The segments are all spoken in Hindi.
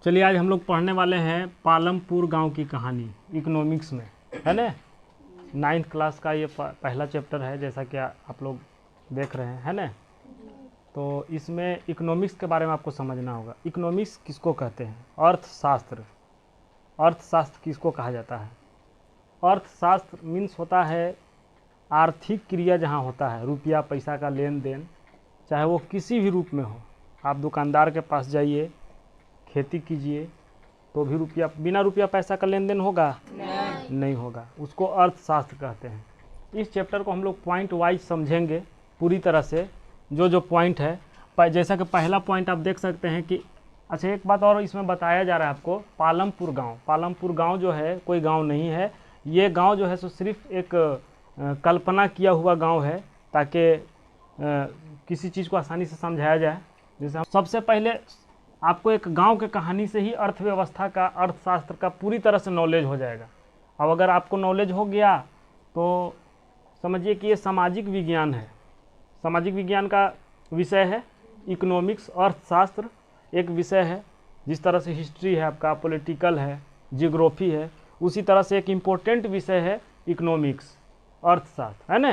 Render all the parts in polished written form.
चलिए आज हम लोग पढ़ने वाले हैं पालमपुर गांव की कहानी इकोनॉमिक्स में, है ना। 9th क्लास का ये पहला चैप्टर है, जैसा कि आप लोग देख रहे हैं, है ना। तो इसमें इकोनॉमिक्स के बारे में आपको समझना होगा। इकोनॉमिक्स किसको कहते हैं? अर्थशास्त्र। अर्थशास्त्र किसको कहा जाता है? अर्थशास्त्र मीन्स होता है आर्थिक क्रिया जहाँ होता है, रुपया पैसा का लेन देन, चाहे वो किसी भी रूप में हो। आप दुकानदार के पास जाइए, खेती कीजिए तो भी रुपया, बिना रुपया पैसा का लेन देन होगा? नहीं होगा। उसको अर्थशास्त्र कहते हैं। इस चैप्टर को हम लोग पॉइंट वाइज समझेंगे पूरी तरह से, जो पॉइंट है। जैसा कि पहला पॉइंट आप देख सकते हैं कि अच्छा, एक बात और इसमें बताया जा रहा है आपको, पालमपुर गांव। पालमपुर गांव जो है कोई गांव नहीं है। ये गांव जो है सो सिर्फ एक कल्पना किया हुआ गांव है, ताकि किसी चीज़ को आसानी से समझाया जाए। जैसे हम सबसे पहले आपको एक गांव के कहानी से ही अर्थव्यवस्था का, अर्थशास्त्र का पूरी तरह से नॉलेज हो जाएगा। अब अगर आपको नॉलेज हो गया तो समझिए कि ये सामाजिक विज्ञान है। सामाजिक विज्ञान का विषय है इकोनॉमिक्स। अर्थशास्त्र एक विषय है, जिस तरह से हिस्ट्री है आपका, पॉलिटिकल है, जियोग्राफी है, उसी तरह से एक इम्पोर्टेंट विषय है इकोनॉमिक्स, अर्थशास्त्र, है ना।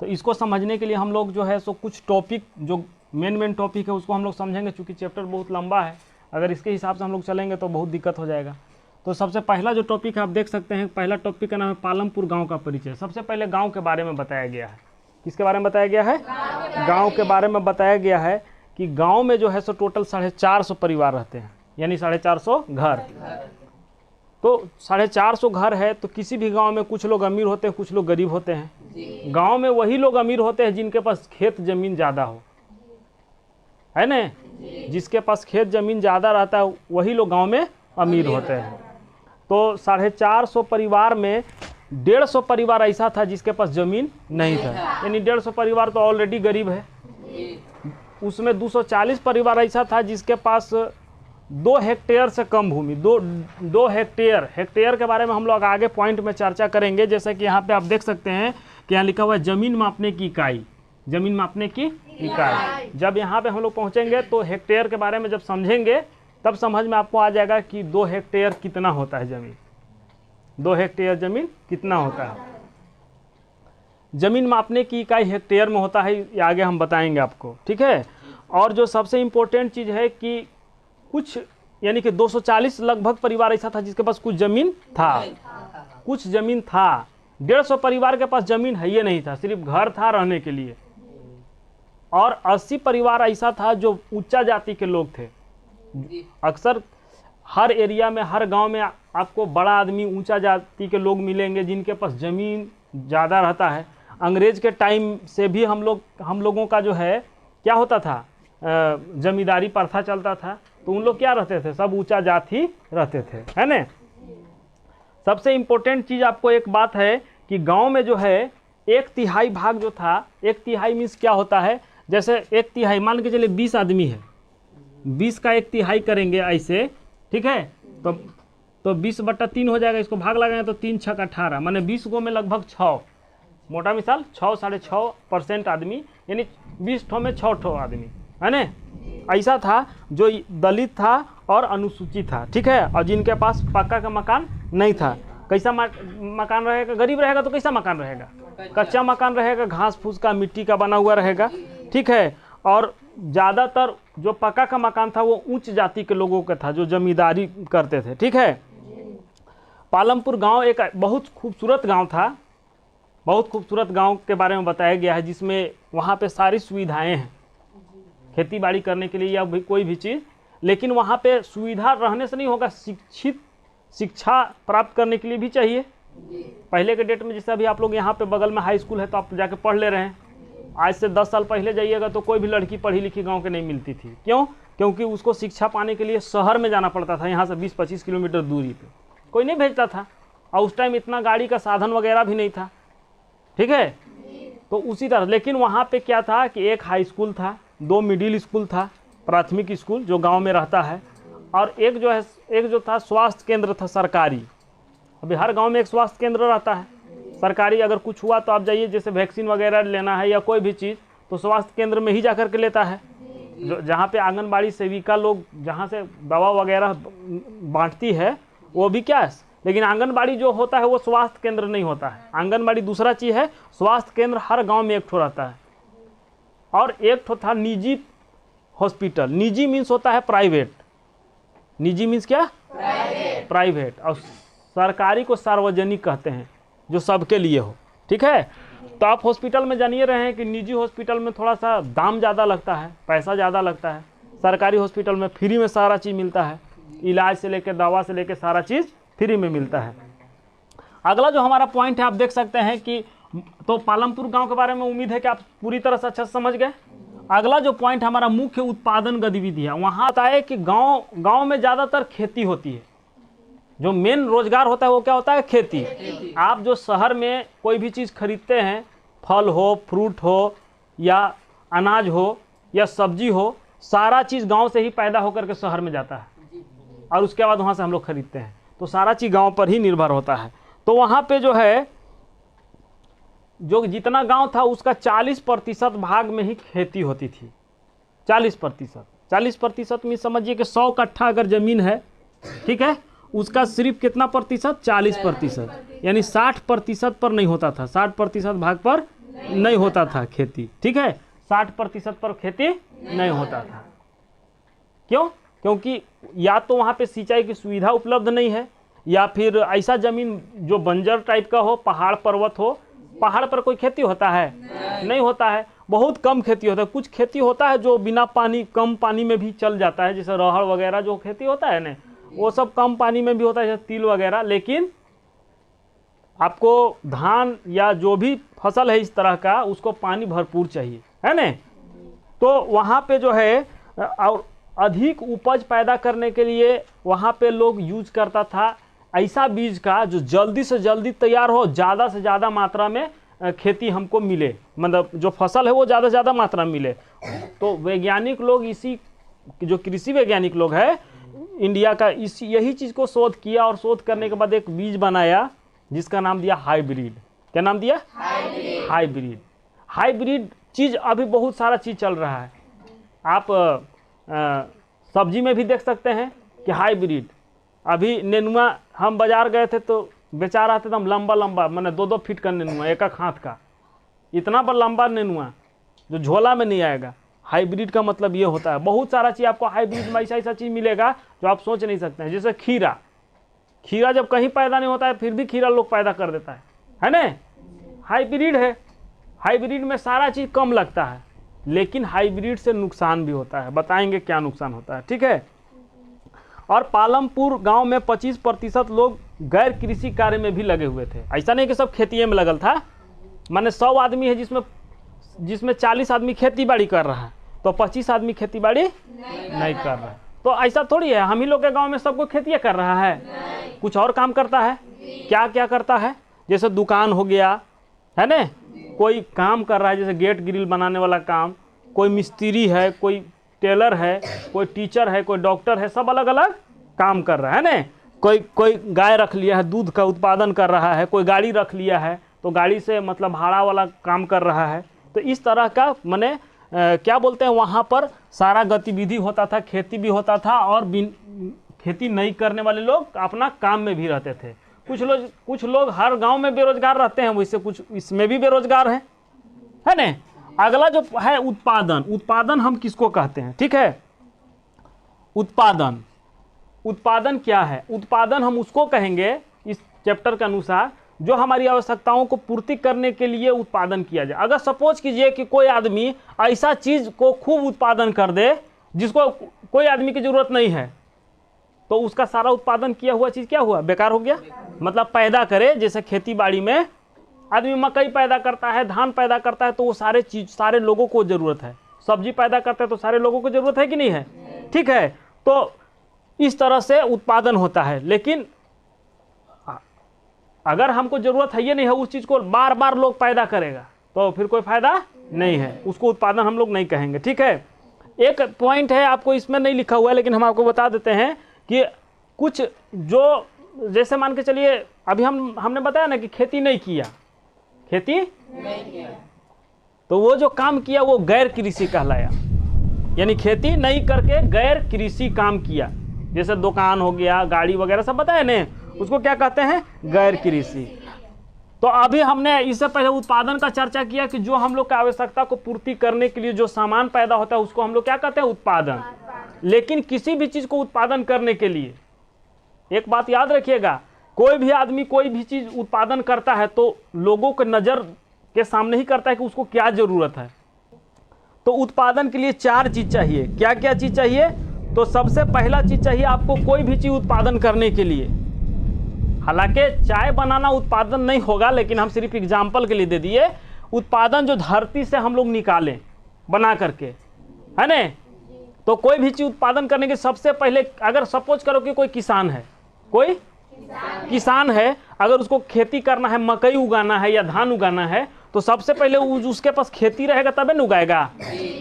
तो इसको समझने के लिए हम लोग जो है सो कुछ टॉपिक, जो मेन टॉपिक है उसको हम लोग समझेंगे। चूँकि चैप्टर बहुत लंबा है, अगर इसके हिसाब से हम लोग चलेंगे तो बहुत दिक्कत हो जाएगा। तो सबसे पहला जो टॉपिक है आप देख सकते हैं, पहला टॉपिक का नाम है पालमपुर गांव का परिचय। सबसे पहले गांव के बारे में बताया गया है। किसके बारे में बताया गया है? गांव के बारे में बताया गया है कि गांव में जो है सो टोटल 450 परिवार रहते हैं, यानी 450 घर। तो 450 घर है, तो किसी भी गांव में कुछ लोग अमीर होते हैं, कुछ लोग गरीब होते हैं। गांव में वही लोग अमीर होते हैं जिनके पास खेत जमीन ज़्यादा हो, है ना। जिसके पास खेत जमीन ज़्यादा रहता है वही लोग गांव में अमीर होते हैं। तो 450 परिवार में 150 परिवार ऐसा था जिसके पास ज़मीन नहीं था, यानी 150 परिवार तो ऑलरेडी गरीब है। उसमें 240 परिवार ऐसा था जिसके पास 2 हेक्टेयर से कम भूमि, 2 हेक्टेयर। हेक्टेयर के बारे में हम लोग आगे पॉइंट में चर्चा करेंगे। जैसे कि यहाँ पे आप देख सकते हैं कि यहाँ लिखा हुआ है ज़मीन मापने की इकाई। ज़मीन मापने की इकाई। जब यहाँ पे हम लोग पहुँचेंगे तो हेक्टेयर के बारे में जब समझेंगे तब समझ में आपको आ जाएगा कि 2 हेक्टेयर कितना होता है ज़मीन। 2 हेक्टेयर ज़मीन कितना होता है। ज़मीन मापने की इकाई हेक्टेयर में होता है, ये आगे हम बताएंगे आपको, ठीक है। और जो सबसे इम्पोर्टेंट चीज़ है कि कुछ, यानी कि 240 लगभग परिवार ऐसा था जिसके पास कुछ ज़मीन था, कुछ ज़मीन था। 150 परिवार के पास ज़मीन है ये नहीं था, सिर्फ घर था रहने के लिए। और 80 परिवार ऐसा था जो ऊंचा जाति के लोग थे। अक्सर हर एरिया में, हर गांव में आपको बड़ा आदमी, ऊंचा जाति के लोग मिलेंगे जिनके पास ज़मीन ज़्यादा रहता है। अंग्रेज के टाइम से भी हम लोगों का जो है क्या होता था, जमींदारी प्रथा चलता था। तो उन लोग क्या रहते थे, सब ऊंचा जाति रहते थे, है ना। सबसे इम्पोर्टेंट चीज़ आपको एक बात है कि गांव में जो है 1/3 भाग जो था, 1/3 मीन्स क्या होता है, जैसे 1/3 मान के चलिए 20 आदमी है, 20 का 1/3 करेंगे ऐसे, ठीक है। तो 20/3 हो जाएगा। इसको भाग लगाएंगे तो 3 6 18, माने 20 गो में लगभग 6, मोटा मिसाल 6 6.5% आदमी, यानी 20 ठो में 6 ठो आदमी, है ना। ऐसा था जो दलित था और अनुसूचित था, ठीक है। और जिनके पास पक्का का मकान नहीं था। कैसा मकान रहेगा? गरीब रहेगा तो कैसा मकान रहेगा? कच्चा मकान रहेगा, घास फूस का, मिट्टी का बना हुआ रहेगा, ठीक है। और ज़्यादातर जो पक्का का मकान था वो उच्च जाति के लोगों का था, जो जमींदारी करते थे, ठीक है। पालमपुर गांव एक बहुत खूबसूरत गांव था। बहुत खूबसूरत गांव के बारे में बताया गया है, जिसमें वहाँ पे सारी सुविधाएं हैं खेती बाड़ी करने के लिए या भी कोई भी चीज़। लेकिन वहाँ पे सुविधा रहने से नहीं होगा, शिक्षा प्राप्त करने के लिए भी चाहिए। पहले के डेट में जैसे अभी आप लोग यहाँ पे बगल में हाई स्कूल है तो आप जाके पढ़ ले रहे हैं। आज से 10 साल पहले जाइएगा तो कोई भी लड़की पढ़ी लिखी गांव के नहीं मिलती थी। क्यों? क्योंकि उसको शिक्षा पाने के लिए शहर में जाना पड़ता था, यहाँ से 20-25 किलोमीटर दूरी पे। कोई नहीं भेजता था, और उस टाइम इतना गाड़ी का साधन वगैरह भी नहीं था, ठीक है। तो उसी तरह, लेकिन वहाँ पे क्या था कि एक हाई स्कूल था, 2 मिडिल स्कूल था, प्राथमिक स्कूल जो गाँव में रहता है, और एक जो था स्वास्थ्य केंद्र था सरकारी। अभी हर गाँव में एक स्वास्थ्य केंद्र रहता है सरकारी। अगर कुछ हुआ तो आप जाइए, जैसे वैक्सीन वगैरह लेना है या कोई भी चीज़, तो स्वास्थ्य केंद्र में ही जा कर के लेता है। जो जहाँ पे आंगनबाड़ी सेविका लोग जहाँ से दवा वगैरह बांटती है वो भी क्या है, लेकिन आंगनबाड़ी जो होता है वो स्वास्थ्य केंद्र नहीं होता है। आंगनबाड़ी दूसरा चीज़ है, स्वास्थ्य केंद्र हर गांव में एक ठो रहता है। और एक ठो था निजी हॉस्पिटल। निजी मीन्स होता है प्राइवेट, निजी मीन्स क्या, प्राइवेट। और सरकारी को सार्वजनिक कहते हैं, जो सबके लिए हो। ठीक है, तो आप हॉस्पिटल में जानिए रहे हैं कि निजी हॉस्पिटल में थोड़ा सा दाम ज़्यादा लगता है, पैसा ज़्यादा लगता है। सरकारी हॉस्पिटल में फ्री में सारा चीज़ मिलता है, इलाज से लेकर दवा से लेकर सारा चीज़ फ्री में मिलता है। अगला जो हमारा पॉइंट है आप देख सकते हैं कि तो पालमपुर गांव के बारे में उम्मीद है कि आप पूरी तरह से अच्छा समझ गए। अगला जो पॉइंट हमारा मुख्य उत्पादन गतिविधि है, वहाँ आता है कि गांव में ज़्यादातर खेती होती है। जो मेन रोजगार होता है वो क्या होता है, खेती। आप जो शहर में कोई भी चीज़ खरीदते हैं, फल हो, फ्रूट हो, या अनाज हो, या सब्जी हो, सारा चीज़ गांव से ही पैदा होकर के शहर में जाता है और उसके बाद वहाँ से हम लोग खरीदते हैं। तो सारा चीज़ गांव पर ही निर्भर होता है। तो वहाँ पे जो है, जो जितना गांव था उसका 40% भाग में ही खेती होती थी। 40% में समझिए कि 100 कट्ठा अगर ज़मीन है, ठीक है, उसका सिर्फ कितना प्रतिशत, 40%, यानी 60% पर नहीं होता था, 60% भाग पर नहीं होता था खेती। ठीक है, 60% पर खेती नहीं होता था। क्यों? क्योंकि या तो वहाँ पे सिंचाई की सुविधा उपलब्ध नहीं है, या फिर ऐसा ज़मीन जो बंजर टाइप का हो, पहाड़ पर्वत हो। पहाड़ पर कोई खेती होता है? नहीं होता है, बहुत कम खेती होता है। कुछ खेती होता है जो बिना पानी, कम पानी में भी चल जाता है, जैसे रहड़ वगैरह जो खेती होता है ना, वो सब कम पानी में भी होता है, जैसे तिल वगैरह। लेकिन आपको धान या जो भी फसल है इस तरह का, उसको पानी भरपूर चाहिए, है ना। तो वहाँ पे जो है, और अधिक उपज पैदा करने के लिए वहाँ पे लोग यूज करता था ऐसा बीज का जो जल्दी से जल्दी तैयार हो, ज़्यादा से ज़्यादा मात्रा में खेती हमको मिले, मतलब जो फसल है वो ज़्यादा से ज़्यादा मात्रा में मिले। तो वैज्ञानिक लोग, इसी जो कृषि वैज्ञानिक लोग है इंडिया का, यही चीज़ को शोध किया, और शोध करने के बाद एक बीज बनाया जिसका नाम दिया हाइब्रिड। क्या नाम दिया? हाइब्रिड। हाइब्रिड चीज़ अभी बहुत सारा चीज़ चल रहा है। आप सब्जी में भी देख सकते हैं कि हाइब्रिड। अभी नेनुआ हम बाजार गए थे तो बेचा रहा था एकदम लंबा लंबा, मैंने 2-2 फीट का नेनुआ, एक हाथ का, इतना पर लंबा नेनुआ जो झोला में नहीं आएगा। हाइब्रिड का मतलब ये होता है, बहुत सारा चीज़ आपको हाइब्रिड में ऐसा चीज़ मिलेगा जो आप सोच नहीं सकते हैं। जैसे खीरा, खीरा जब कहीं पैदा नहीं होता है फिर भी खीरा लोग पैदा कर देता है ना। हाइब्रिड है, हाइब्रिड में सारा चीज़ कम लगता है, लेकिन हाइब्रिड से नुकसान भी होता है। बताएंगे क्या नुकसान होता है, ठीक है। और पालमपुर गांव में 25% लोग गैर कृषि कार्य में भी लगे हुए थे। ऐसा नहीं कि सब खेती में लगल था, माने 100 आदमी है जिसमें 40 आदमी खेती बाड़ी कर रहा है, तो 25 आदमी खेती बाड़ी नहीं कर रहा है। तो ऐसा थोड़ी है हम ही लोग के गांव में सबको खेती कर रहा है, कुछ और काम करता है। क्या क्या करता है? जैसे दुकान हो गया, है ना, कोई काम कर रहा है जैसे गेट ग्रिल बनाने वाला काम, कोई मिस्त्री है, कोई टेलर है, कोई टीचर है, कोई डॉक्टर है, सब अलग अलग काम कर रहा है ना। कोई गाय रख लिया है, दूध का उत्पादन कर रहा है, कोई गाड़ी रख लिया है तो गाड़ी से मतलब भाड़ा वाला काम कर रहा है। तो इस तरह का माने क्या बोलते हैं, वहाँ पर सारा गतिविधि होता था, खेती भी होता था, और खेती नहीं करने वाले लोग अपना काम में भी रहते थे। कुछ लोग हर गांव में बेरोजगार रहते हैं, वैसे कुछ इसमें भी बेरोजगार है ना। अगला जो है उत्पादन। उत्पादन हम किसको कहते हैं, ठीक है। उत्पादन क्या है? उत्पादन हम उसको कहेंगे इस चैप्टर के अनुसार जो हमारी आवश्यकताओं को पूर्ति करने के लिए उत्पादन किया जाए। अगर सपोज कीजिए कि कोई आदमी ऐसा चीज को खूब उत्पादन कर दे जिसको कोई आदमी की जरूरत नहीं है, तो उसका सारा उत्पादन किया हुआ चीज क्या हुआ? बेकार हो गया। मतलब पैदा करे, जैसे खेती बाड़ी में आदमी मकई पैदा करता है, धान पैदा करता है, तो वो सारे लोगों को जरूरत है। सब्जी पैदा करता है तो सारे लोगों को जरूरत है कि नहीं है, ठीक है। तो इस तरह से उत्पादन होता है। लेकिन अगर हमको जरूरत है ये नहीं है उस चीज को बार बार लोग पैदा करेगा तो फिर कोई फायदा नहीं है, उसको उत्पादन हम लोग नहीं कहेंगे, ठीक है। एक पॉइंट है, आपको इसमें नहीं लिखा हुआ है लेकिन हम आपको बता देते हैं कि कुछ जो, जैसे मान के चलिए अभी हमने बताया ना कि खेती नहीं किया, तो वो जो काम किया वो गैर कृषि कहलाया। यानी खेती नहीं करके गैर कृषि काम किया, जैसे दुकान हो गया, गाड़ी वगैरह सब बताए ना, उसको क्या कहते हैं, गैर कृषि। तो अभी हमने इससे पहले उत्पादन का चर्चा किया कि जो हम लोग की आवश्यकता को पूर्ति करने के लिए जो सामान पैदा होता है उसको हम लोग क्या कहते हैं, उत्पादन। लेकिन किसी भी चीज़ को उत्पादन करने के लिए एक बात याद रखिएगा, कोई भी आदमी कोई भी चीज़ उत्पादन करता है तो लोगों के नज़र के सामने ही करता है कि उसको क्या ज़रूरत है। तो उत्पादन के लिए 4 चीज़ चाहिए। क्या क्या चीज़ चाहिए? तो सबसे पहला चीज़ चाहिए आपको कोई भी चीज़ उत्पादन करने के लिए, हालांकि चाय बनाना उत्पादन नहीं होगा, लेकिन हम सिर्फ एग्जाम्पल के लिए दे दिए, उत्पादन जो धरती से हम लोग निकालें बना करके, है ना। तो कोई भी चीज़ उत्पादन करने के सबसे पहले, अगर सपोज करो कि कोई किसान है, कोई किसान है, अगर उसको खेती करना है, मकई उगाना है या धान उगाना है, तो सबसे पहले उसके पास खेती रहेगा तबे न उगाएगा।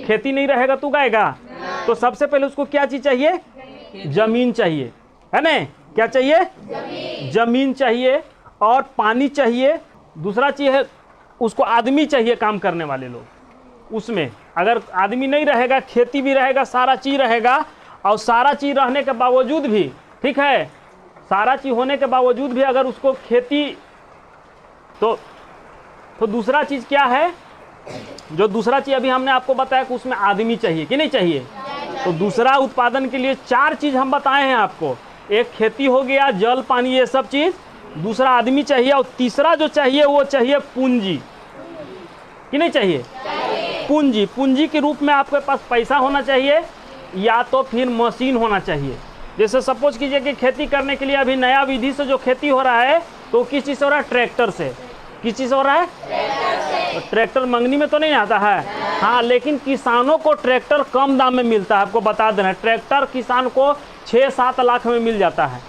खेती नहीं रहेगा तो उगाएगा। तो सबसे पहले उसको क्या चीज़ चाहिए? जमीन चाहिए, है ना। क्या चाहिए? जमीन चाहिए और पानी चाहिए। दूसरा चीज़ है उसको आदमी चाहिए, काम करने वाले लोग। उसमें अगर आदमी नहीं रहेगा, खेती भी रहेगा, सारा चीज़ रहेगा, और सारा चीज़ रहने के बावजूद भी, ठीक है, सारा चीज़ होने के बावजूद भी अगर उसको खेती, तो दूसरा चीज़ क्या है? जो दूसरा चीज़ अभी हमने आपको बताया कि उसमें आदमी चाहिए कि नहीं चाहिए। तो दूसरा उत्पादन के लिए 4 चीज़ हम बताए हैं आपको। एक खेती हो गया, जल पानी ये सब चीज़, दूसरा आदमी चाहिए, और तीसरा जो चाहिए वो चाहिए पूंजी कि नहीं चाहिए। पूंजी, पूंजी के रूप में आपके पास पैसा होना चाहिए या तो फिर मशीन होना चाहिए। जैसे सपोज कीजिए कि खेती करने के लिए अभी नया विधि से जो खेती हो रहा है, तो किस चीज़ से हो रहा है? ट्रैक्टर से। किस चीज़ से हो रहा है? तो ट्रैक्टर मंगनी में तो नहीं आता है, हाँ, लेकिन किसानों को ट्रैक्टर कम दाम में मिलता है। आपको बता देना, ट्रैक्टर किसान को 6-7 लाख में मिल जाता है।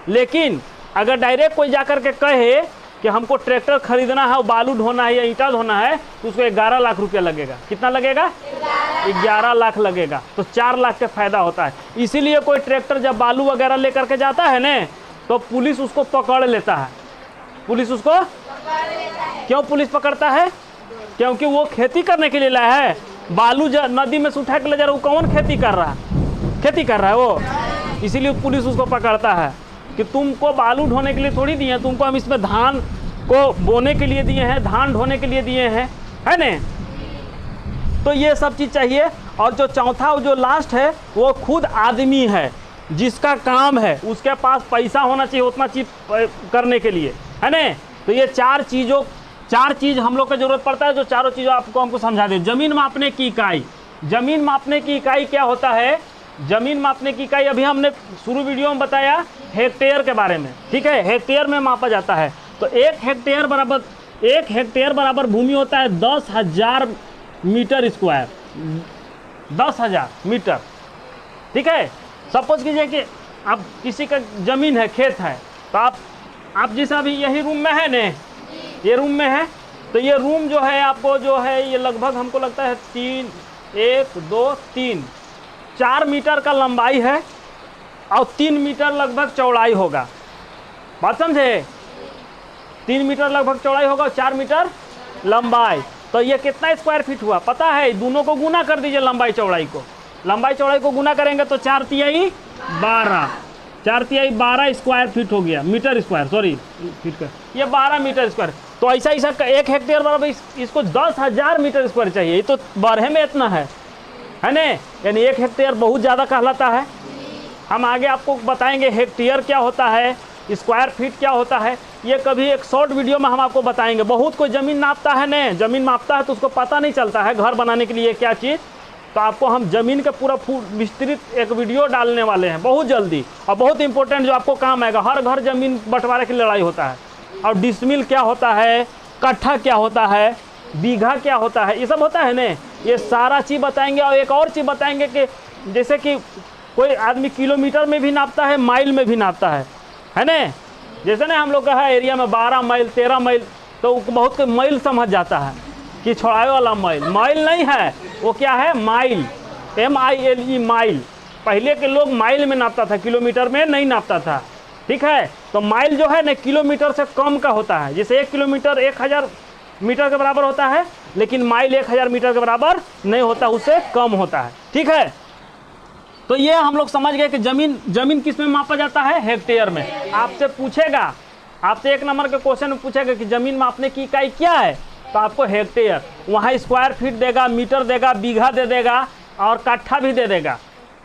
लेकिन अगर डायरेक्ट कोई जाकर के कहे कि हमको ट्रैक्टर खरीदना है, बालू ढोना है या ईंटा ढोना है, तो उसको 11 लाख रुपया लगेगा। कितना लगेगा? 11 लाख लगेगा। तो 4 लाख का फायदा होता है। इसीलिए कोई ट्रैक्टर जब बालू वगैरह लेकर के जाता है ना, तो पुलिस उसको पकड़ लेता है। पुलिस उसको क्यों पुलिस पकड़ता है? क्योंकि वो खेती करने के लिए लाया है। बालू नदी में से उठा के ले जा रहा है, वो कौन खेती कर रहा है? खेती कर रहा है वो। इसीलिए पुलिस उसको पकड़ता है कि तुमको बालू ढोने के लिए थोड़ी दिए हैं, तुमको हम इसमें धान को बोने के लिए दिए हैं, धान ढोने के लिए दिए हैं, है ना। तो ये सब चीज़ चाहिए। और जो चौथा, जो लास्ट है, वो खुद आदमी है, जिसका काम है, उसके पास पैसा होना चाहिए उतना चीज़ करने के लिए, है ना। तो ये 4 चीज़ हम लोग को जरूरत पड़ता है। जो चारों चीज़ों आपको हमको समझा दे। जमीन मापने की इकाई, जमीन मापने की इकाई क्या होता है? जमीन मापने की इकाई अभी हमने शुरू वीडियो में बताया हेक्टेयर के बारे में, ठीक है। हेक्टेयर में मापा जाता है। तो 1 हेक्टेयर बराबर भूमि होता है 10,000 मीटर स्क्वायर, 10,000 मीटर, ठीक है। सपोज कीजिए कि आप किसी का ज़मीन है, खेत है, तो आप जैसे अभी यही रूम में है ने, ये रूम में है, तो ये रूम जो है आपको जो है ये लगभग हमको लगता है 4 मीटर का लंबाई है और 3 मीटर लगभग चौड़ाई होगा। बात समझे? 3 मीटर लगभग चौड़ाई होगा और 4 मीटर लंबाई। तो ये कितना स्क्वायर फीट हुआ पता है? दोनों को गुना कर दीजिए, लंबाई चौड़ाई को गुना करेंगे तो 4 तिहाई 12, 4 तिहाई 12 स्क्वायर फीट हो गया, मीटर स्क्वायर, सॉरी फीट का, ये 12 मीटर स्क्वायर। तो ऐसा 1 हेक्टेयर बराबर इसको 10,000 मीटर स्क्वायर चाहिए। ये तो बारह में इतना है ना। यानी 1 हेक्टेयर बहुत ज़्यादा कहलाता है। हम आगे आपको बताएंगे हेक्टेयर क्या होता है, स्क्वायर फीट क्या होता है, ये कभी एक शॉर्ट वीडियो में हम आपको बताएंगे। बहुत कोई ज़मीन नापता है ना, ज़मीन मापता है तो उसको पता नहीं चलता है घर बनाने के लिए क्या चीज़। तो आपको हम ज़मीन का पूरा विस्तृत एक वीडियो डालने वाले हैं बहुत जल्दी, और बहुत इंपॉर्टेंट जो आपको काम आएगा। हर घर ज़मीन बंटवारे की लड़ाई होता है, और डिसमिल क्या होता है, कट्ठा क्या होता है, बीघा क्या होता है, ये सब होता है ना। ये सारा चीज़ बताएंगे। और एक और चीज़ बताएंगे कि जैसे कि कोई आदमी किलोमीटर में भी नापता है, माइल में भी नापता है ना। जैसे ना हम लोग का है एरिया में 12 माइल 13 माइल, तो बहुत कोई माइल समझ जाता है कि छोड़ाए वाला माइल। माइल नहीं है, वो क्या है? Mile, MILE, mile. पहले के लोग माइल में नापता था, किलोमीटर में नहीं नापता था, ठीक है। तो माइल जो है ना किलोमीटर से कम का होता है। जैसे 1 किलोमीटर 1000 मीटर के बराबर होता है, लेकिन माइल 1000 मीटर के बराबर नहीं होता, उससे कम होता है। ठीक है, तो ये हम लोग समझ गए कि जमीन किस में मापा जाता है, हेक्टेयर में। आपसे पूछेगा, आपसे 1 नंबर के क्वेश्चन में पूछेगा कि जमीन मापने की इकाई क्या है, तो आपको हेक्टेयर, वहाँ स्क्वायर फीट देगा, मीटर देगा, बीघा दे देगा और कट्ठा भी दे देगा।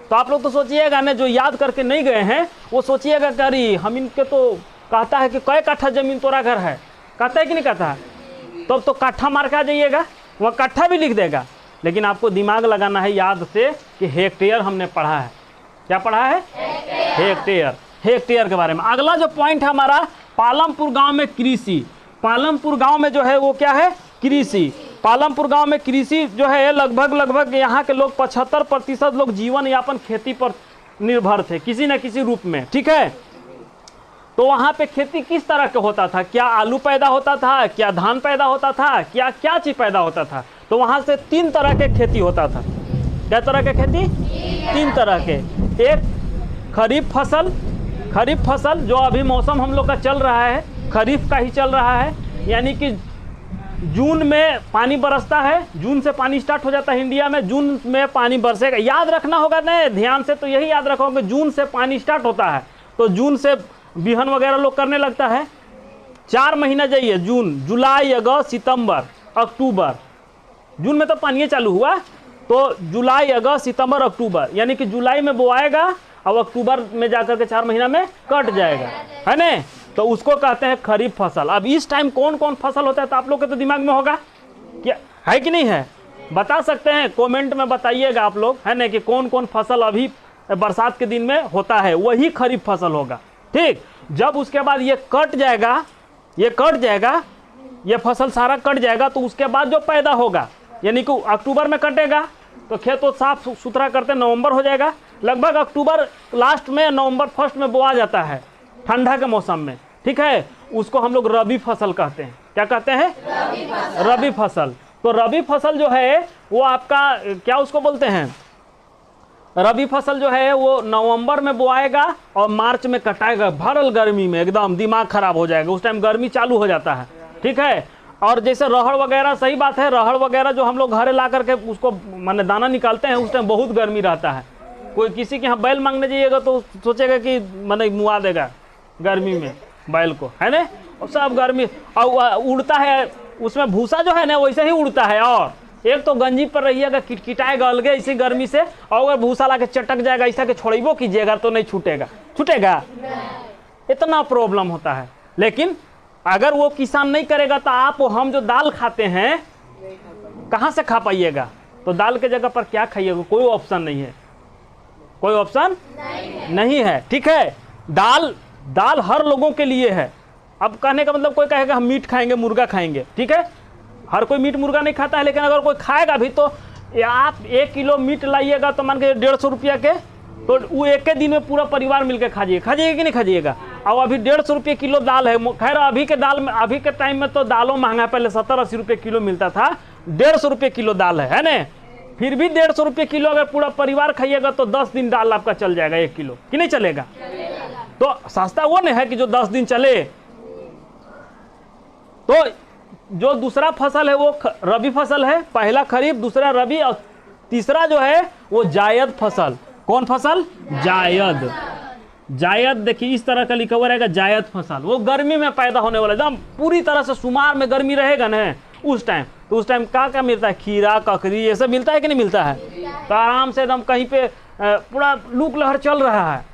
तो आप लोग तो सोचिएगा ना, जो याद करके नहीं गए हैं वो सोचिएगा कि अरे हम इनके तो कहता है कि कै कट्ठा जमीन तोरा घर है, कहता है कि नहीं कहता है, तब तो कट्ठा मार के आ जाइएगा, वह कट्ठा भी लिख देगा। लेकिन आपको दिमाग लगाना है याद से कि हेक्टेयर हमने पढ़ा है। क्या पढ़ा है? हेक्टेयर। हेक्टेयर के बारे में। अगला जो पॉइंट है हमारा, पालमपुर गांव में कृषि। पालमपुर गांव में जो है वो क्या है, कृषि। पालमपुर गांव में कृषि जो है लगभग यहाँ के लोग 75% लोग जीवन यापन खेती पर निर्भर थे किसी न किसी रूप में। ठीक है, तो वहाँ पे खेती किस तरह का होता था? क्या आलू पैदा होता था, क्या धान पैदा होता था, क्या चीज़ पैदा होता था? तो वहाँ से 3 तरह के खेती होता था। क्या तरह के खेती? 3 तरह के। एक खरीफ फसल जो अभी मौसम हम लोग का चल रहा है, खरीफ का ही चल रहा है, यानी कि जून में पानी बरसता है, जून से पानी स्टार्ट हो जाता है इंडिया में, जून में पानी बरसेगा। याद रखना होगा ना ध्यान से, तो यही याद रखोगे, जून से पानी स्टार्ट होता है, तो जून से बिहन वगैरह लोग करने लगता है। 4 महीना जाइए, जून, जुलाई, अगस्त, सितंबर, अक्टूबर। जून में तो पानी चालू हुआ, तो जुलाई, अगस्त, सितंबर, अक्टूबर, यानी कि जुलाई में बोआएगा और अक्टूबर में जाकर के 4 महीना में कट जाएगा, है ना? तो उसको कहते हैं खरीफ फसल। अब इस टाइम कौन कौन फसल होता है तो आप लोग के तो दिमाग में होगा, क्या है कि नहीं है? बता सकते हैं, कमेंट में बताइएगा आप लोग, है ना, कि कौन कौन फसल अभी बरसात के दिन में होता है, वही खरीफ फसल होगा। ठीक, जब उसके बाद ये कट जाएगा, ये फसल सारा कट जाएगा, तो उसके बाद जो पैदा होगा, यानी कि अक्टूबर में कटेगा तो खेत तो साफ सुथरा करते नवंबर हो जाएगा, लगभग अक्टूबर लास्ट में, नवंबर फर्स्ट में बोआ जाता है ठंडा के मौसम में। ठीक है, उसको हम लोग रबी फसल कहते हैं। क्या कहते हैं? रबी फसल। तो रबी फसल जो है वो आपका क्या उसको बोलते हैं, रबी फसल जो है वो नवंबर में बोआएगा और मार्च में कटाएगा, भरल गर्मी में, एकदम दिमाग खराब हो जाएगा, उस टाइम गर्मी चालू हो जाता है। ठीक है, और जैसे रहड़ वगैरह, सही बात है, रहड़ वगैरह जो हम लोग घरे ला करके उसको माने दाना निकालते हैं, उस टाइम बहुत गर्मी रहता है। कोई किसी के यहाँ बैल मांगने जाइएगा तो सोचेगा कि माने मुआ देगा गर्मी में बैल को, है ना? और सब गर्मी, और उड़ता है उसमें भूसा जो है ना वैसे ही उड़ता है, और एक तो गंजी पर रहिएगा, किटकिटाएगा अलगे इसी गर्मी से, और अगर भूसा ला के चटक जाएगा, ऐसा के छोड़बो कीजिएगा तो नहीं छूटेगा, इतना प्रॉब्लम होता है। लेकिन अगर वो किसान नहीं करेगा तो आप हम जो दाल खाते हैं कहाँ से खा पाइएगा? तो दाल के जगह पर क्या खाइएगा? कोई ऑप्शन नहीं है, कोई ऑप्शन नहीं है। ठीक है, दाल हर लोगों के लिए है। अब कहने का मतलब, कोई कहेगा हम मीट खाएंगे, मुर्गा खाएंगे, ठीक है, हर कोई मीट मुर्गा नहीं खाता है, लेकिन अगर कोई खाएगा भी तो आप 1 किलो मीट लाइएगा तो मान के 150 रुपया के, तो वो एक दिन में पूरा परिवार मिलकर खाइएगा कि नहीं खाइएगा? और अभी 150 रुपये किलो दाल है। खैर अभी के टाइम में तो दालों महंगा, पहले 70-80 रुपये किलो मिलता था, 150 रुपये किलो दाल है ना? फिर भी 150 रुपये किलो अगर पूरा परिवार खाइएगा तो 10 दिन दाल आपका चल जाएगा, 1 किलो, कि नहीं चलेगा? तो सस्ता वो नहीं है कि जो 10 दिन चले। तो जो दूसरा फसल है वो रबी फसल है, पहला खरीफ, दूसरा रबी, और तीसरा जो है वो जायद फसल। कौन फसल? जायद। देखिए इस तरह का लिखा हुआ रहेगा, जायद फसल। वो गर्मी में पैदा होने वाला, एकदम पूरी तरह से सुमार में गर्मी रहेगा ना उस टाइम, तो उस टाइम क्या मिलता है? खीरा, ककड़ी, ये सब मिलता है कि नहीं मिलता है? तो आराम से एकदम कहीं पे पूरा लूक लहर चल रहा है,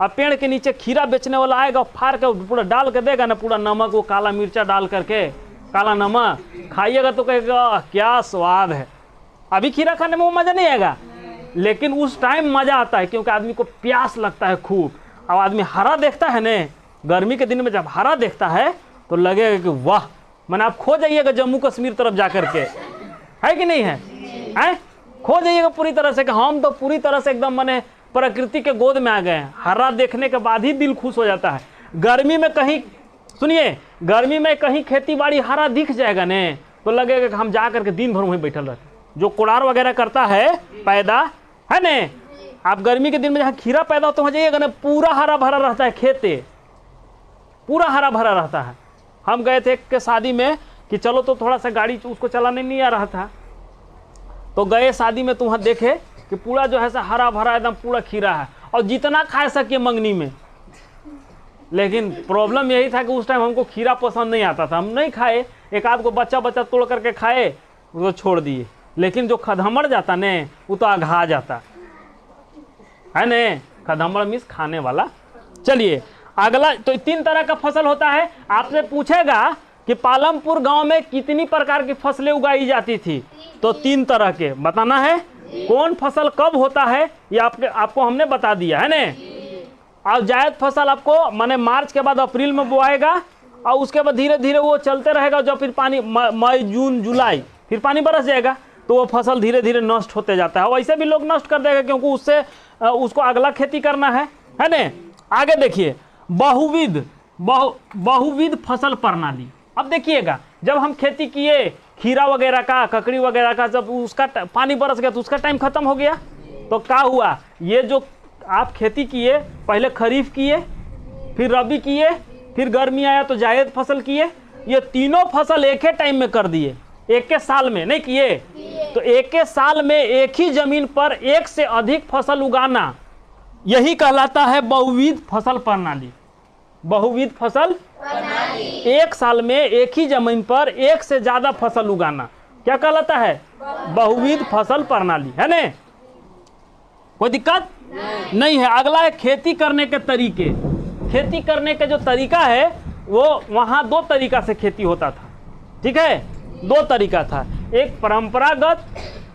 अब पेड़ के नीचे खीरा बेचने वाला आएगा, फाड़ के पूरा डाल के देगा ना, पूरा नमक, वो काला मिर्चा डाल करके, काला नमक, खाइएगा तो कहेगा क्या स्वाद है। अभी खीरा खाने में वो मज़ा नहीं आएगा, लेकिन उस टाइम मज़ा आता है, क्योंकि आदमी को प्यास लगता है खूब। अब आदमी हरा देखता है ना, गर्मी के दिन में जब हरा देखता है तो लगेगा कि वाह, मैंने आप खो जाइएगा जम्मू कश्मीर तरफ जा करके, है कि नहीं है? खो जाइएगा पूरी तरह से, कि हम तो पूरी तरह से एकदम मैंने प्रकृति के गोद में आ गए हैं। हरा देखने के बाद ही दिल खुश हो जाता है। गर्मी में कहीं, सुनिए, गर्मी में कहीं खेती बाड़ी हरा दिख जाएगा ने तो लगेगा कि हम जा करके दिन भर वहीं बैठल रहते। जो कोड़ार वगैरह करता है पैदा, है ने, आप गर्मी के दिन में जहाँ खीरा पैदा होता है वहाँ जाइएगा ना, पूरा हरा भरा रहता है, खेते पूरा हरा भरा रहता है। हम गए थे एक के शादी में, कि चलो तो थोड़ा सा गाड़ी उसको चलाने नहीं आ रहा था, तो गए शादी में तो वहाँ देखे कि पूरा जो है सा हरा भरा एकदम पूरा खीरा है और जितना खा सके मंगनी में। लेकिन प्रॉब्लम यही था कि उस टाइम हमको खीरा पसंद नहीं आता था, हम नहीं खाए, एक आध को बच्चा बच्चा तोड़ करके खाए, उसको छोड़ दिए। लेकिन जो खदहमड़ जाता ने वो तो अघा जाता है ने, खदहमड़ मीन्स खाने वाला। चलिए अगला, तो 3 तरह का फसल होता है। आपसे पूछेगा कि पालमपुर गांव में कितनी प्रकार की फसलें उगाई जाती थी, तो 3 तरह के बताना है। कौन फसल कब होता है ये आपको हमने बता दिया है ने। और जायद फसल आपको माने मार्च के बाद अप्रैल में बोआएगा और उसके बाद धीरे धीरे वो चलते रहेगा। जब फिर पानी मई जून जुलाई फिर पानी बरस जाएगा तो वो फसल धीरे धीरे नष्ट होते जाता है। वैसे भी लोग नष्ट कर देगा क्योंकि उससे उसको अगला खेती करना है ने। आगे देखिए बहुविध फसल प्रणाली। अब देखिएगा जब हम खेती किए खीरा वगैरह का, ककड़ी वगैरह का, जब उसका पानी बरस गया तो उसका टाइम खत्म हो गया, तो क्या हुआ, ये जो आप खेती किए, पहले खरीफ किए, फिर रबी किए, फिर गर्मी आया तो जायद फसल किए, ये तीनों फसल एक ही टाइम में कर दिए, एक के साल में नहीं किए। तो एक के साल में एक ही जमीन पर एक से अधिक फसल उगाना, यही कहलाता है बहुविध फसल प्रणाली। बहुविध फसल प्रणाली, एक साल में एक ही जमीन पर एक से ज्यादा फसल उगाना क्या कहलाता है, बहुविध फसल प्रणाली, है ने। कोई दिक्कत नहीं है। अगला है खेती करने के तरीके। खेती करने का जो तरीका है वो वहाँ 2 तरीका से खेती होता था, ठीक है, 2 तरीका था, एक परंपरागत,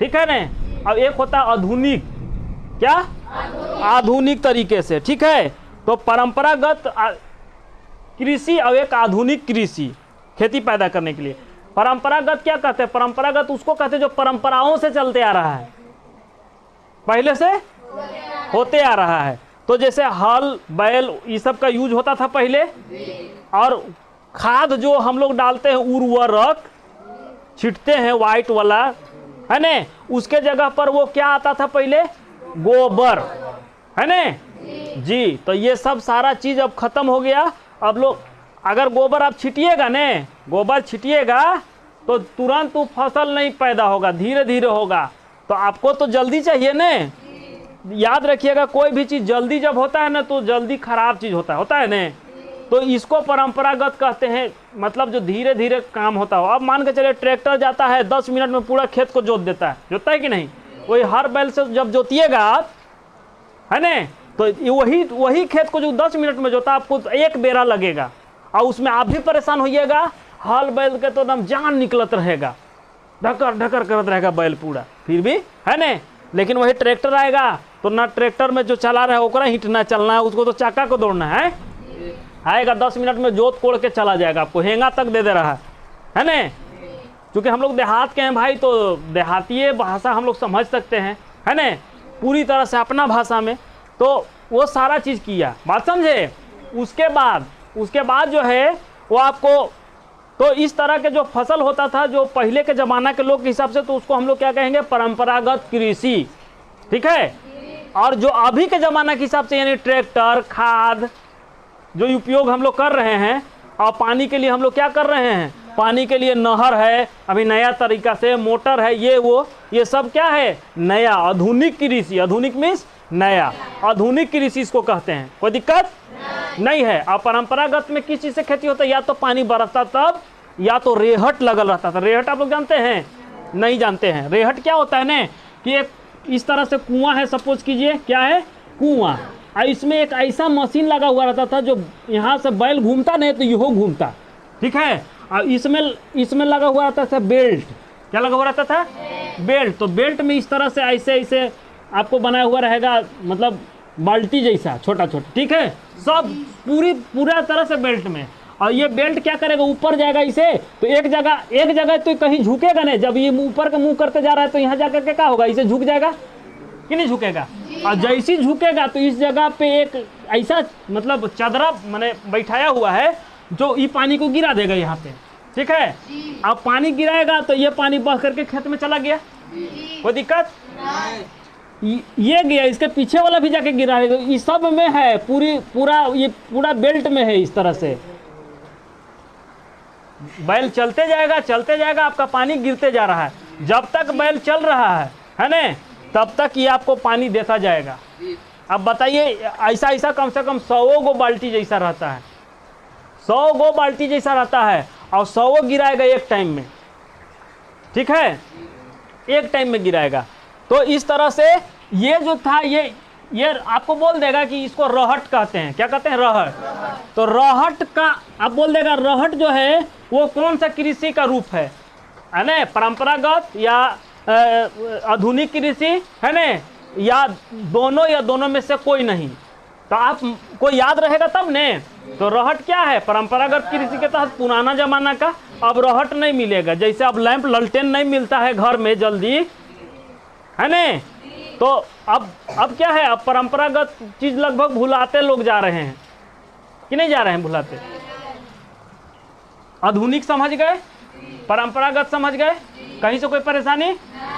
ठीक है ना, और एक होता आधुनिक, क्या आधुनिक तरीके से, ठीक है। तो परंपरागत कृषि और एक आधुनिक कृषि, खेती पैदा करने के लिए। परंपरागत क्या कहते हैं, परंपरागत उसको कहते हैं जो परंपराओं से चलते आ रहा है, पहले से होते आ रहा है। तो जैसे हल बैल ये सब का यूज होता था पहले, और खाद जो हम लोग डालते हैं उर्वरक छिटते हैं वाइट वाला, है ने, उसके जगह पर वो क्या आता था पहले, गोबर, है ने जी। तो ये सब सारा चीज अब खत्म हो गया। अब लोग अगर गोबर आप छिटिएगा ने, गोबर छिटिएगा तो तुरंत वो फसल नहीं पैदा होगा, धीरे धीरे होगा। तो आपको तो जल्दी चाहिए ने, याद रखिएगा कोई भी चीज़ जल्दी जब होता है ना तो जल्दी खराब चीज़ होता है ने। तो इसको परंपरागत कहते हैं, मतलब जो धीरे धीरे काम होता हो। अब मान के चलिए ट्रैक्टर जाता है 10 मिनट में पूरा खेत को जोत देता है, जोतता है कि नहीं, वही हर बैल से जब जोतिएगा आप, है ने, तो वही खेत को जो 10 मिनट में जोता आपको 1 बेरा लगेगा, और उसमें आप भी परेशान होइएगा। हल बैल के तो एकदम जान निकलत रहेगा, ढकर ढकर करत रहेगा बैल पूरा, फिर भी, है ने। लेकिन वही ट्रैक्टर आएगा तो ना ट्रैक्टर में जो चला रहा है ओकरा हिटना चलना है, उसको तो चाका को दौड़ना है। आएगा 10 मिनट में जोत कोड़ के चला जाएगा, आपको हेंगा तक दे रहा है ने। क्योंकि हम लोग देहात के हैं भाई, तो देहाती भाषा हम लोग समझ सकते हैं, है ने, पूरी तरह से अपना भाषा में। तो वो सारा चीज़ किया, बात समझे। उसके बाद जो है वो आपको, तो इस तरह के जो फसल होता था जो पहले के ज़माना के लोग के हिसाब से, तो उसको हम लोग क्या कहेंगे, परंपरागत कृषि, ठीक है। और जो अभी के ज़माना के हिसाब से यानी ट्रैक्टर, खाद जो उपयोग हम लोग कर रहे हैं, और पानी के लिए हम लोग क्या कर रहे हैं, पानी के लिए नहर है, अभी नया तरीका से मोटर है, ये सब क्या है, नया आधुनिक कृषि। आधुनिक मीन्स नया, आधुनिक कृषि इसको कहते हैं। कोई दिक्कत नहीं है। और परंपरागत में किस चीज़ से खेती होता है, या तो पानी बरसता तब, या तो रेहट लगल रहता था। रेहट आप लोग जानते हैं, नहीं जानते हैं। रेहट क्या होता है ना, कि एक इस तरह से कुआं है, सपोज कीजिए क्या है, कुआं, और इसमें एक ऐसा मशीन लगा हुआ रहता था जो यहाँ से बैल घूमता नहीं तो यहो घूमता, ठीक है। और इसमें लगा हुआ रहता था बेल्ट, क्या लगा हुआ रहता था, बेल्ट। तो बेल्ट में इस तरह से ऐसे आपको बनाया हुआ रहेगा, मतलब बाल्टी जैसा छोटा छोटा, ठीक है, सब पूरा तरह से बेल्ट में। और ये बेल्ट क्या करेगा, ऊपर जाएगा इसे, तो एक जगह तो कहीं झुकेगा नहीं। जब ये ऊपर का मुंह करते जा रहा है तो यहाँ जाकर के क्या होगा, इसे झुक जाएगा कि नहीं झुकेगा। और जैसे झुकेगा तो इस जगह पे एक ऐसा मतलब चादरा मैंने बैठाया हुआ है जो ये पानी को गिरा देगा यहाँ पे, ठीक है। अब पानी गिराएगा तो ये पानी बह करके खेत में चला गया, कोई दिक्कत, ये गया, इसके पीछे वाला भी जाके गिरा है। तो इस सब में है, पूरा बेल्ट में है इस तरह से। बैल चलते जाएगा, आपका पानी गिरते जा रहा है। जब तक बैल चल रहा है ना, तब तक ये आपको पानी देता जाएगा। अब बताइए ऐसा कम से कम 100 गो बाल्टी जैसा रहता है, 100 गो बाल्टी जैसा रहता है, और 100 गिराएगा एक टाइम में, ठीक है, एक टाइम में गिराएगा। तो इस तरह से ये जो था ये आपको बोल देगा कि इसको रहट कहते हैं। क्या कहते हैं? रहट। तो रहट का आप बोल देगा, रहट जो है वो कौन सा कृषि का रूप है ना? परंपरागत या आधुनिक कृषि है ना, या दोनों में से कोई नहीं। तो आप को याद रहेगा तब ने। तो रहट क्या है? परंपरागत कृषि के तहत पुराना जमाना का। अब रहट नहीं मिलेगा, जैसे अब लैंप ललटेन नहीं मिलता है घर में जल्दी, है ना? तो अब क्या है? अब परंपरागत चीज लगभग भुलाते लोग जा रहे हैं कि नहीं जा रहे हैं? भुलाते। आधुनिक समझ गए, परंपरागत समझ गए, कहीं से कोई परेशानी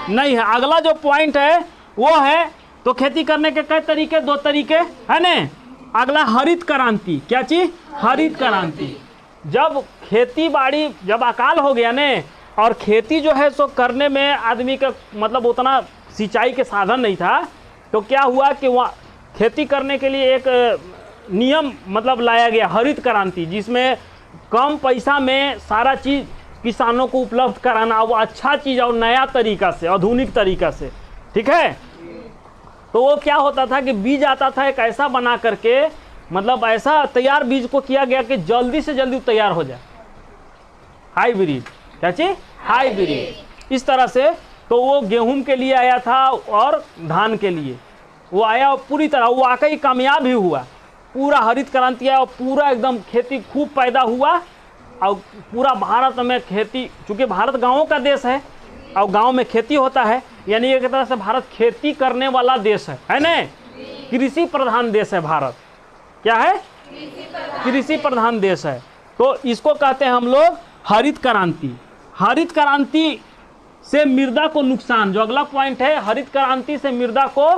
नहीं है। अगला जो पॉइंट है वो है, तो खेती करने के कई तरीके, 2 तरीके है ना। अगला हरित क्रांति। क्या चीज? हरित क्रांति। जब खेती बाड़ी, जब अकाल हो गया ने, और खेती जो है सो करने में आदमी का मतलब उतना सिंचाई के साधन नहीं था, तो क्या हुआ कि वहाँ खेती करने के लिए एक नियम मतलब लाया गया, हरित क्रांति, जिसमें कम पैसा में सारा चीज़ किसानों को उपलब्ध कराना, वो अच्छा चीज़ और नया तरीका से, आधुनिक तरीका से, ठीक है। तो वो क्या होता था कि बीज आता था एक ऐसा बना करके, मतलब ऐसा तैयार बीज को किया गया कि जल्दी से जल्दी तैयार हो जाए, हाइब्रिड। क्या चीज? हाइब्रिड। इस तरह से तो वो गेहूं के लिए आया था और धान के लिए वो आया, पूरी तरह वो वाकई कामयाब भी हुआ। पूरा हरित क्रांति आया और पूरा एकदम खेती खूब पैदा हुआ, और पूरा भारत में खेती, चूँकि भारत गाँवों का देश है और गांव में खेती होता है, यानी एक तरह से भारत खेती करने वाला देश है ना। कृषि प्रधान देश है भारत। क्या है? कृषि प्रधान देश है। तो इसको कहते हैं हम लोग हरित क्रांति। हरित क्रांति से मृदा को नुकसान, जो अगला पॉइंट है, हरित क्रांति से मृदा को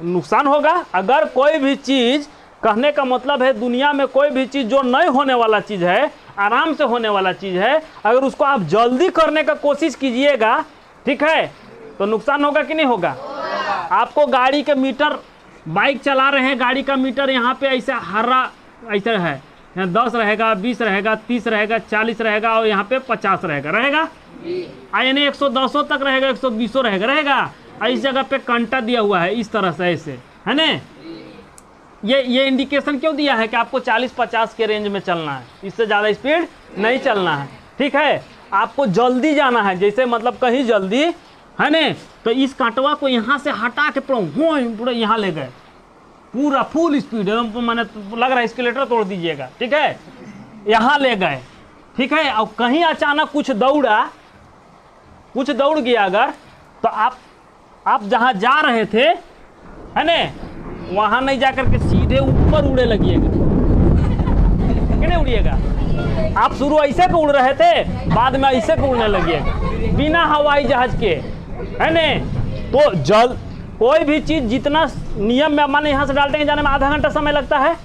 नुकसान होगा। अगर कोई भी चीज, कहने का मतलब है दुनिया में कोई भी चीज जो नहीं होने वाला चीज है, आराम से होने वाला चीज है, अगर उसको आप जल्दी करने का कोशिश कीजिएगा, ठीक है, तो नुकसान होगा कि नहीं होगा? आपको गाड़ी के मीटर, बाइक चला रहे हैं, गाड़ी का मीटर यहाँ पे ऐसा हरा ऐसा है, यहाँ 10 रहेगा, 20 रहेगा, 30 रहेगा, 40 रहेगा, और यहाँ पे 50 रहेगा, यानी 110 तक रहेगा, 120 रहेगा। इस जगह पे कांटा दिया हुआ है इस तरह से, ऐसे है ना। ये इंडिकेशन क्यों दिया है कि आपको 40-50 के रेंज में चलना है, इससे ज़्यादा स्पीड नहीं चलना है, ठीक है। आपको जल्दी जाना है, जैसे मतलब कहीं जल्दी है ना, तो इस कांटवा को यहाँ से हटा के पूरा यहाँ ले गए, पूरा फुल स्पीड, मैंने लग रहा है स्केलेटर तोड़ दीजिएगा, ठीक है, यहाँ ले गए, ठीक है। और कहीं अचानक कुछ दौड़ गया अगर, तो आप जहाँ जा रहे थे, है ना, वहाँ नहीं जाकर के सीधे ऊपर उड़े लगिएगा, कि नहीं उड़िएगा? आप शुरू ऐसे को उड़ रहे थे, बाद में ऐसे को उड़ने लगिएगा, बिना हवाई जहाज के, है ना। तो कोई भी चीज़ जितना नियम में, माने यहाँ से डालते जाने में आधा घंटा समय लगता है,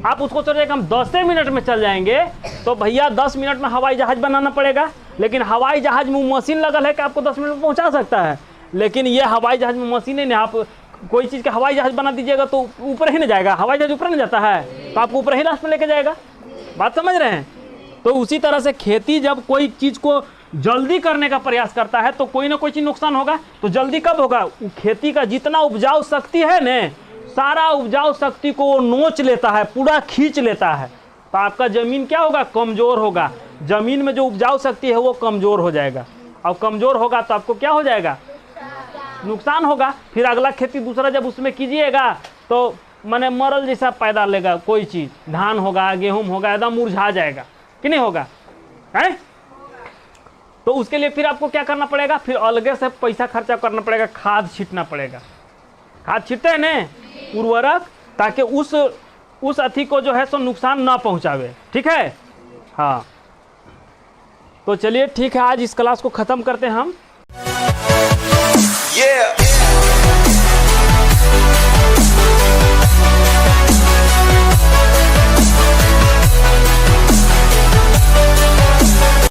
आप उसको सोचिए हम 10 मिनट में चल जाएंगे, तो भैया 10 मिनट में हवाई जहाज बनाना पड़ेगा। लेकिन हवाई जहाज में मशीन लगल है कि आपको 10 मिनट में पहुँचा सकता है, लेकिन ये हवाई जहाज में मशीन नहीं। आप कोई चीज़ का हवाई जहाज बना दीजिएगा तो ऊपर ही नहीं जाएगा, हवाई जहाज ऊपर नहीं जाता है, तो आपको ऊपर ही रास्ते में लेके जाएगा। बात समझ रहे हैं? तो उसी तरह से खेती जब कोई चीज़ को जल्दी करने का प्रयास करता है, तो कोई ना कोई चीज़ नुकसान होगा। तो जल्दी कब होगा? खेती का जितना उपजाऊ शक्ति है न, सारा उपजाऊ शक्ति को वो नोच लेता है, पूरा खींच लेता है। तो आपका ज़मीन क्या होगा? कमज़ोर होगा। ज़मीन में जो उपजाऊ शक्ति है वो कमज़ोर हो जाएगा, और कमज़ोर होगा तो आपको क्या हो जाएगा? नुकसान होगा। फिर अगला खेती दूसरा जब उसमें कीजिएगा तो माने मरल जैसा पैदा लेगा कोई चीज़, धान होगा, गेहूँ होगा, एकदम मुरझा जाएगा, कि नहीं होगा? है? तो उसके लिए फिर आपको क्या करना पड़ेगा? फिर अलग से पैसा खर्चा करना पड़ेगा, खाद छींटना पड़ेगा। खाद छींटते हैं न, उर्वरक, ताकि उस अथी को जो है सो नुकसान ना पहुंचावे, ठीक है। हाँ, तो चलिए ठीक है, आज इस क्लास को ख़त्म करते हैं हम।